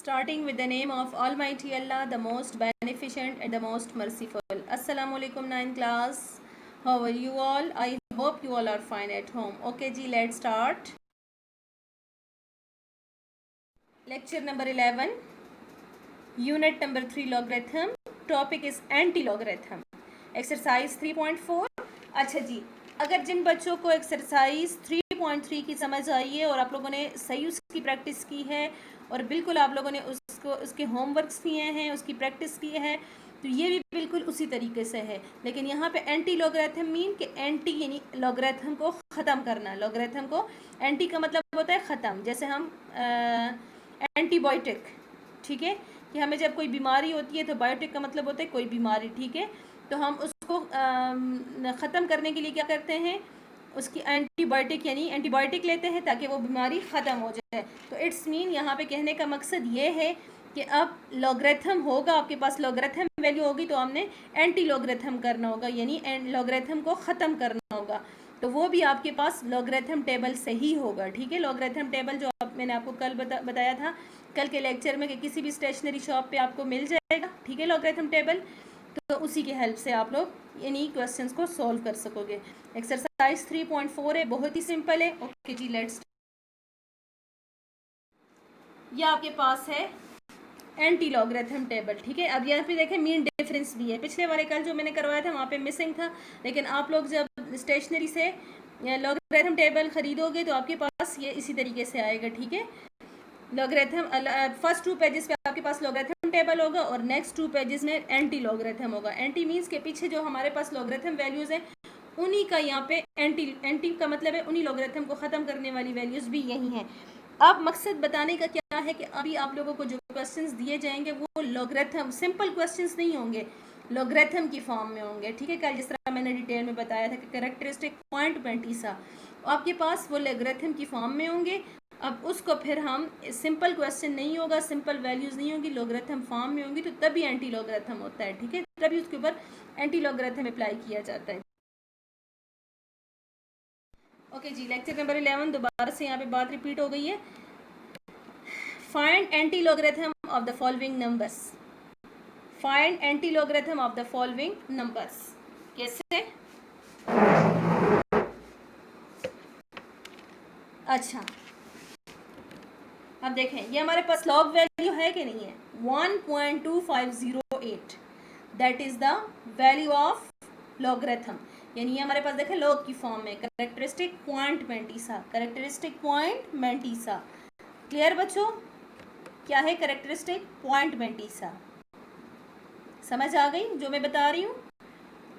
Starting with the name of Almighty Allah, the most beneficent and the most merciful. Assalamu alaikum 9th class. How are you all? I hope you all are fine at home. Okay ji, let's start. Lecture number 11. Unit number 3 logarithm. Topic is anti-logarithm. Exercise 3.4. अच्छा जी, अगर जिन बच्चों को exercise 3.3 की समझ आई है और आप लोगों ने सही उसकी प्रैक्टिस की है और बिल्कुल आप लोगों ने उसके होमवर्क्स किए हैं, उसकी प्रैक्टिस की है, तो ये भी बिल्कुल उसी तरीके से है. लेकिन यहाँ पे एंटी लॉगरिथम मीन कि एंटी यानी लॉगरिथम को ख़त्म करना. लॉगरिथम को एंटी का मतलब होता है ख़त्म. जैसे हम एंटीबायोटिक, ठीक है, कि हमें जब कोई बीमारी होती है तो बायोटिक का मतलब होता है कोई बीमारी, ठीक है, तो हम उसको ख़त्म करने के लिए क्या करते हैं, उसकी एंटीबायोटिक यानी एंटीबायोटिक लेते हैं ताकि वो बीमारी ख़त्म हो जाए. तो इट्स मीन यहाँ पे कहने का मकसद ये है कि अब लॉगरिथम होगा, आपके पास लॉगरिथम वैल्यू होगी तो हमने एंटी लॉगरिथम करना होगा, यानी लॉगरिथम को ख़त्म करना होगा. तो वो भी आपके पास लॉगरिथम टेबल से ही होगा, ठीक है. लॉगरिथम टेबल जो मैंने आपको कल बताया था कल के लेक्चर में कि किसी भी स्टेशनरी शॉप पे आपको मिल जाएगा, ठीक है, लॉगरिथम टेबल. तो उसी की हेल्प से आप लोग इन्हीं क्वेश्चंस को सॉल्व कर सकोगे. एक्सरसाइज 3.4 है, बहुत ही सिंपल है. ओके जी, लेट्स. ये आपके पास है एंटी लॉगरिथम टेबल, ठीक है. अब यहाँ पे देखें मीन डिफरेंस भी है. पिछले वाले कल जो मैंने करवाया था वहाँ पे मिसिंग था, लेकिन आप लोग जब स्टेशनरी से लॉगरिथम टेबल खरीदोगे तो आपके पास ये इसी तरीके से आएगा, ठीक है. लॉगरिथम फर्स्ट 2 पेजेस पे आपके पास लॉगरिथम टेबल होगा और नेक्स्ट 2 पेजेस में एंटी लॉगरिथम होगा. एंटी मीन्स के पीछे जो हमारे पास लॉगरिथम वैल्यूज़ हैं उन्हीं का यहाँ पे एंटी का मतलब है उन्हीं लॉगरिथम को ख़त्म करने वाली वैल्यूज़ भी यही हैं. अब मकसद बताने का क्या है कि अभी आप लोगों को जो क्वेश्चंस दिए जाएंगे वो लॉगरिथम सिंपल क्वेश्चंस नहीं होंगे, लॉगरिथम की फॉर्म में होंगे, ठीक है. कल जिस तरह मैंने डिटेल में बताया था कि कैरेक्टरिस्टिक पॉइंट पेंटिसा आपके पास वो लॉगरिथम की फॉर्म में होंगे. अब उसको फिर हम सिंपल क्वेश्चन नहीं होगा, सिंपल वैल्यूज़ नहीं होगी, लॉगरिथम फॉर्म में होंगी, तो तभी एंटी लॉगरिथम होता है, ठीक है. तभी उसके ऊपर एंटी लॉगरिथम अप्लाई किया जाता है. ओके जी, लेक्चर नंबर 11 दोबारा से यहाँ पे बात रिपीट हो गई है. Find anti logarithm of the following numbers. Find anti logarithm of the following numbers. कैसे? अच्छा, अब देखें ये हमारे पास लॉग वैल्यू है कि नहीं है. 1.2508 that is the value of logarithm, यानी ये हमारे पास देखें लॉग की फॉर्म में characteristic point mantissa. Characteristic point mantissa clear बच्चों? क्या है कैरेक्टरिस्टिक पॉइंट मेंटिसा? समझ आ गई जो मैं बता रही हूँ?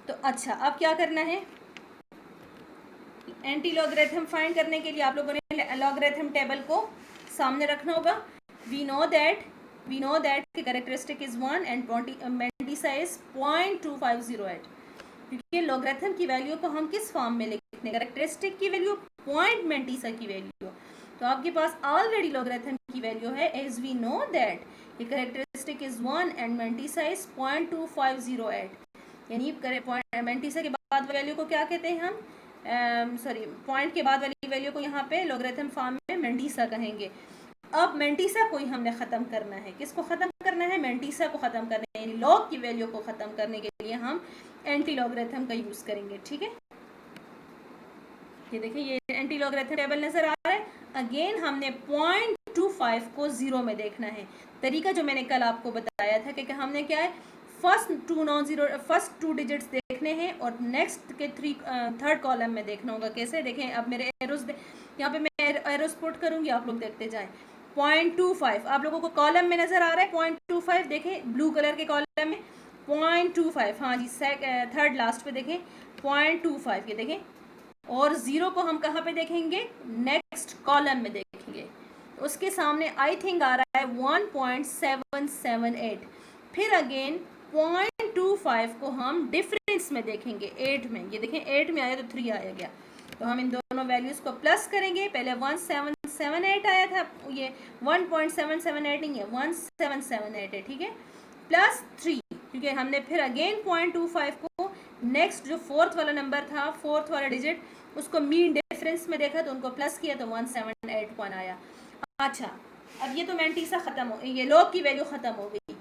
तो अच्छा, अब क्या करना है, एंटी लॉगरिथम फाइंड करने के लिए आप लोगों ने लॉगरिथम टेबल को सामने रखना होगा. We know that characteristic is 1 and mantissa is 0.2508, क्योंकि लॉगरिथम की वैल्यू को हम किस फॉर्म में लिखते हैं, कैरेक्टरिस्टिक की वैल्यू पॉइंट मेंटिसा की वैल्यू. तो आपके पास ऑलरेडी लॉगरिथम की वैल्यू है. As we know that characteristic is 1 and mantissa is 0.2508, यानी मेंटिसा के बाद वैल्यू को क्या कहते हैं हम, पॉइंट के बाद वाली वैल्यू को यहाँ पे लॉगरिथम फॉर्म में मेंटिसा कहेंगे. अब मेंटिसा को ही हमने ख़त्म करना है. किसको ख़त्म करना है? मेंटिसा को ख़त्म करना है, यानी लॉग की वैल्यू को ख़त्म करने के लिए हम एंटी लॉगरिथम का यूज़ करेंगे, ठीक है. ये देखिए ये एंटी लॉगरिथम टेबल नज़र आ रहा है. अगेन हमने 0.25 को 0 में देखना है. तरीका जो मैंने कल आपको बताया था कि हमने क्या है, फर्स्ट 2 डिजिट्स देखने हैं और नेक्स्ट के थर्ड कॉलम में देखना होगा. कैसे देखें, अब मेरे एरोस यहाँ पे मैं एरोस पुट करूँगी, आप लोग देखते जाएं. 0.25 आप लोगों को कॉलम में नज़र आ रहा है. 0.25 देखें ब्लू कलर के कॉलम में 0.25, हाँ जी, थर्ड लास्ट पे देखें 0.25, ये देखें. और 0 को हम कहाँ पे देखेंगे, नेक्स्ट कॉलम में देखेंगे. उसके सामने आई थिंक आ रहा है 1.778. फिर अगेन 0.25 को हम डिफरेंस में देखेंगे 8 में. ये देखें 8 में आया तो 3 आया गया, तो हम इन दोनों वैल्यूज़ को प्लस करेंगे. पहले 1778 आया था, ये 1.778 नहीं है, 1778 है, ठीक है, प्लस 3, क्योंकि हमने फिर अगेन 0.25 को नेक्स्ट जो फोर्थ वाला नंबर था, फोर्थ वाला डिजिट, उसको मीन डिफरेंस में देखा तो उनको प्लस किया तो 178 आया. अच्छा, अब ये तो मैंटीसा ख़त्म हो, ये लॉग की वैल्यू ख़त्म हो गई।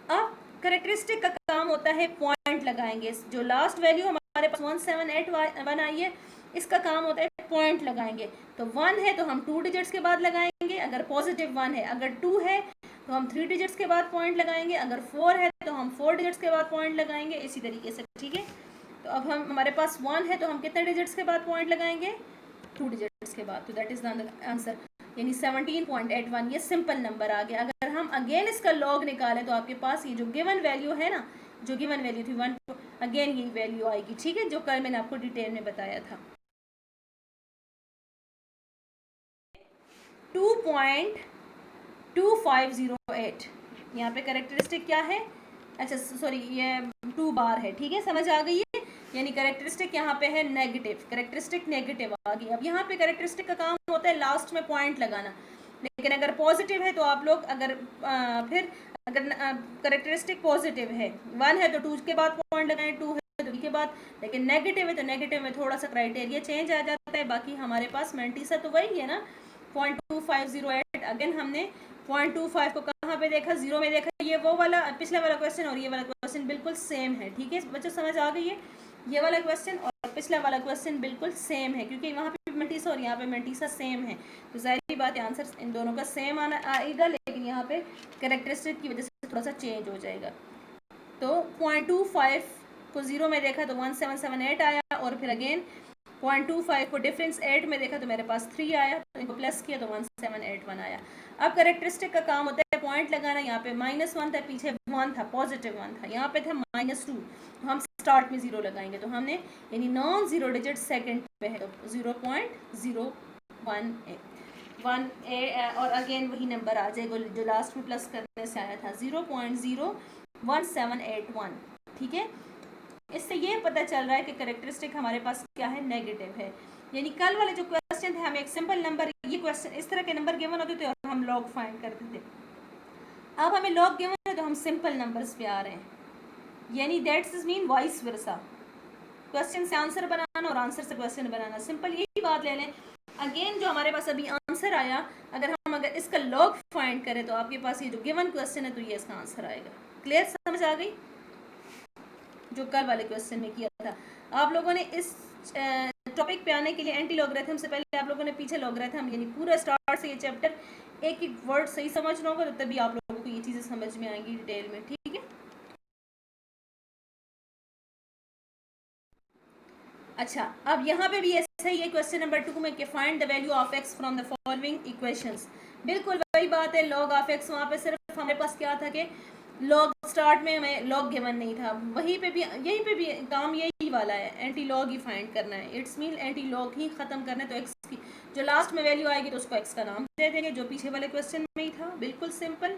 अब करेक्टरिस्टिक का काम होता है पॉइंट लगाएंगे, जो लास्ट वैल्यू हमारे पास 1781 आई है, इसका काम होता है पॉइंट लगाएंगे। तो 1 है तो हम 2 डिजिट्स के बाद लगाएंगे, अगर पॉजिटिव 1 है। अगर 2 है तो हम 3 डिजिट्स के बाद पॉइंट लगाएंगे, अगर 4 है तो हम 4 डिजिट्स के बाद पॉइंट लगाएंगे, इसी तरीके से, ठीक है। तो अब हमारे पास 1 है तो हम कितने डिजिट्स के बाद पॉइंट लगाएंगे, 2 डिजिट्स के बाद। तो दैट इज द आंसर, यानी 17.81 ये सिंपल नंबर आ गया। अगर हम अगेन इसका लॉग निकालें तो आपके पास ये जो गिवन वैल्यू है ना, जो गिवन वैल्यू थी 1, अगेन यही वैल्यू आएगी, ठीक है, जो कल मैंने आपको डिटेल में बताया था। 2.2508 यहाँ पे करेक्टरिस्टिक क्या है, अच्छा सॉरी ये 2 बार है, ठीक है, समझ आ गई है। यानी करेक्टरिस्टिक यहाँ पे है नेगेटिव, करेक्टरिस्टिक नेगेटिव आ गई। अब यहाँ पे करेक्टरिस्टिक का काम होता है लास्ट में पॉइंट लगाना, लेकिन अगर पॉजिटिव है तो आप लोग अगर फिर अगर करेक्टरिस्टिक पॉजिटिव है, 1 है तो 2 के बाद पॉइंट लगाएं, 2 है तो 3 के बाद, लेकिन नेगेटिव है तो नेगेटिव में थोड़ा सा क्राइटेरिया चेंज आ जाता है। बाकी हमारे पास मैंटीसा तो वही है ना, 0.2508। अगेन हमने 0.25 को कहाँ पे देखा, 0 में देखा। ये वो वाला पिछला वाला क्वेश्चन और ये वाला क्वेश्चन बिल्कुल सेम है, ठीक है बच्चों, समझ आ गई है। ये वाला क्वेश्चन और पिछला वाला क्वेश्चन बिल्कुल सेम है, क्योंकि वहाँ पे मैंटीसा और यहाँ पे मैंटीसा सेम है, तो जाहिर बात है आंसर इन दोनों का सेम आएगा, लेकिन यहाँ पे कैरेक्टरिस्टिक की वजह से थोड़ा सा चेंज हो जाएगा। तो 0.25 को 0 में देखा तो 1778 आया, और फिर अगेन 0.25 को डिफरेंस 8 में देखा तो मेरे पास 3 आया, तो इनको प्लस किया तो 1781 आया। अब करेक्टरिस्टिक का काम होता है पॉइंट लगाना। यहाँ पे -1 था, पीछे 1 था, पॉजिटिव 1 था, यहाँ पे था -2, तो हम स्टार्ट में 0 लगाएंगे, तो हमने यानी नॉन जीरो डिजिट सेकेंड पे है, तो 0.011 और अगेन वही नंबर आ जाएगा जो लास्ट में प्लस करने से आया था, 0.01781, ठीक है। इससे ये पता चल रहा है कि करेक्टरिस्टिक हमारे पास क्या है, नेगेटिव है। यानी कल वाले जो क्वेश्चन थे, हमें एक सिंपल नंबर, ये क्वेश्चन इस तरह के नंबर गिवन होते थे और हम लॉग फाइंड करते थे। अब हमें लॉग गिवन है तो हम सिंपल नंबर्स पे आ रहे हैं, यानी that's mean vice versa, question से आंसर बनाना और आंसर से क्वेश्चन बनाना, सिंपल यही बात ले लें। अगेन जो हमारे पास अभी आंसर आया, अगर इसका लॉग फाइंड करें तो आपके पास ये जो गिवन क्वेश्चन है तो ये इसका आंसर आएगा। क्लियर, समझ आ गई, जो कल वाले क्वेश्चन में किया था। आप लोगों ने इस टॉपिक पे आने के लिए एंटी लॉगरिथम से पहले आप लोगों ने पीछे लॉगरिथम यानी पूरा स्टार्ट से ये चैप्टर एक एक वर्ड सही समझना होगा, तो तभी आप लोगों को ये चीज़ें समझ में आएंगी डिटेल में, ठीक है। अच्छा, अब यहाँ पे भी ऐसा ही है क्वेश्चन नंबर 2 में कि find the value of x from the following equations. बिल्कुल वही बात है, लॉग ऑफ एक्स, वहाँ पे सिर्फ हमारे पास क्या था कि लॉग स्टार्ट में हमें लॉग गिवन नहीं था, वहीं पे भी यहीं पे भी काम यही वाला है, एंटी लॉग ही फाइंड करना है, इट्स मीन एंटी लॉग ही खत्म करना है। तो एक्स की जो लास्ट में वैल्यू आएगी तो उसको एक्स का नाम दे देंगे, जो पीछे वाले क्वेश्चन में ही था, बिल्कुल सिंपल।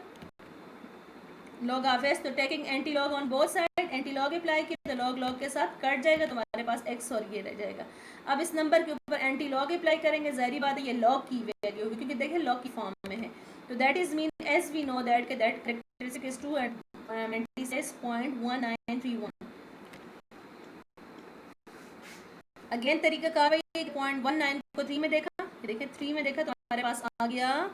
लॉग ऑफ एक्स, तो taking anti log on both side, anti log apply किया तो लॉग के साथ कट जाएगा, तो हमारे पास एक्स और ये रह जाएगा। अब इस नंबर के ऊपर एंटी लॉग अप्लाई करेंगे, जाहिर बात है ये लॉग की वैल्यू होगी, क्योंकि देखिए लॉग की फॉर्म में है। तो that is mean as we know that के that characteristic is 2 and 0.1931। Again तरीका कार 0.19 को 3 में देखा, देखिए 3 में देखा तो हमारे पास आ गया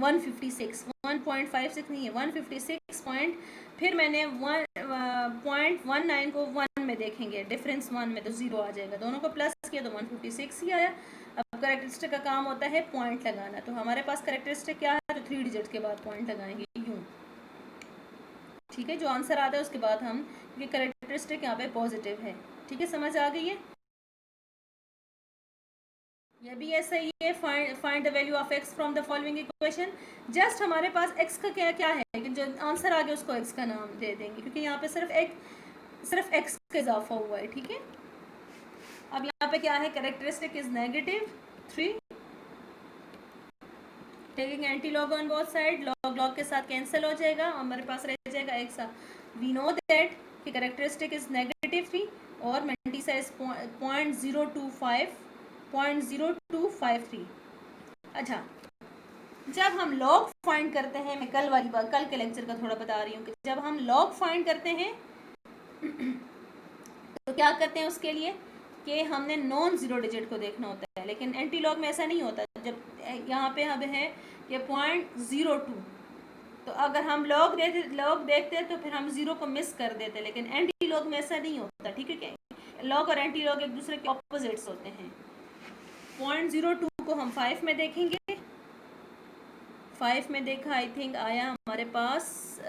156, 1.56 नहीं है 156 पॉइंट, फिर मैंने 1.19 को 1 में देखेंगे, डिफरेंस 1 में तो 0 आ जाएगा, दोनों को प्लस किया तो 156 ही आया। अब करेक्टरिस्टिक का काम होता है पॉइंट लगाना, तो हमारे पास करेक्टरिस्टिक क्या है, तो 3 डिजिट के बाद पॉइंट लगाएंगे यूँ, ठीक है, जो आंसर आता है उसके बाद हम, क्योंकि करेक्टरिस्टिक यहाँ पे पॉजिटिव है, ठीक है, समझ आ गई है। यह भी ऐसा ही है, find the value of x from the following equation. Just हमारे पास एक्स का क्या है कि जो आंसर आ गया उसको एक्स का नाम दे देंगे, क्योंकि यहाँ पे सिर्फ एक्स का इजाफा हुआ है, ठीक है। अब यहाँ पे क्या है, characteristic is negative 3, taking anti log on both side, log के साथ कैंसिल हो जाएगा, हमारे पास रह जाएगा एक्स। वी नो दैट कि कैरेक्टरिस्टिक इज नेगेटिव 3 और मैंटीसा इज 0.0253। अच्छा, जब हम लॉग फाइंड करते हैं, मैं कल के लेक्चर का थोड़ा बता रही हूँ कि जब हम लॉग फाइंड करते हैं तो क्या करते हैं उसके लिए कि हमने नॉन जीरो डिजिट को देखना होता है, लेकिन एंटी लॉग में ऐसा नहीं होता। जब यहाँ पे हम है ये 0.02। तो अगर हम लॉग देखते हैं तो फिर हम 0 को मिस कर देते, लेकिन एंटी लॉग में ऐसा नहीं होता, ठीक है क्या। लॉग और एंटी लॉग एक दूसरे के ऑपोजिट्स होते हैं। 0.02 को हम 5 में देखेंगे। 5 में देखा, आई थिंक आया हमारे पास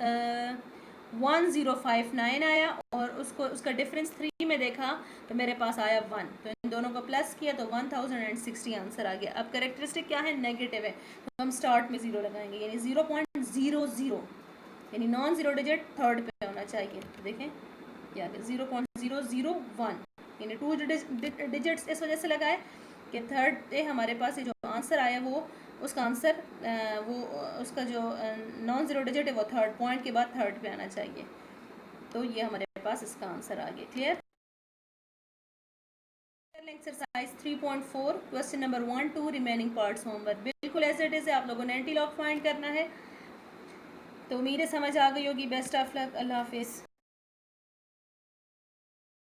1059 आया, और उसका डिफरेंस 3 में देखा तो मेरे पास आया 1। तो इन दोनों को प्लस किया तो 1060 आंसर आ गया। अब कैरेक्टरिस्टिक क्या है, नेगेटिव है, तो हम स्टार्ट में 0 लगाएंगे, यानी 0.00, यानी नॉन जीरो डिजिट थर्ड पे होना चाहिए। तो देखें क्या 0.001, यानी 2 डिजिट्स इस वजह से लगाए कि थर्ड पे हमारे पास ये जो आंसर आया वो उसका आंसर उसका जो नॉन ज़ीरो डिजिट है वो थर्ड पॉइंट के बाद थर्ड पे आना चाहिए। तो ये हमारे पास इसका आंसर आ गया। Clear. Exercise 3.4 question number 1 2 remaining parts homework बिल्कुल एज इट इज़ है, आप लोगों ने एंटी लॉग फाइंड करना है। तो उम्मीद है समझ आ गई होगी। बेस्ट ऑफ लक, अल्लाह हाफिज़।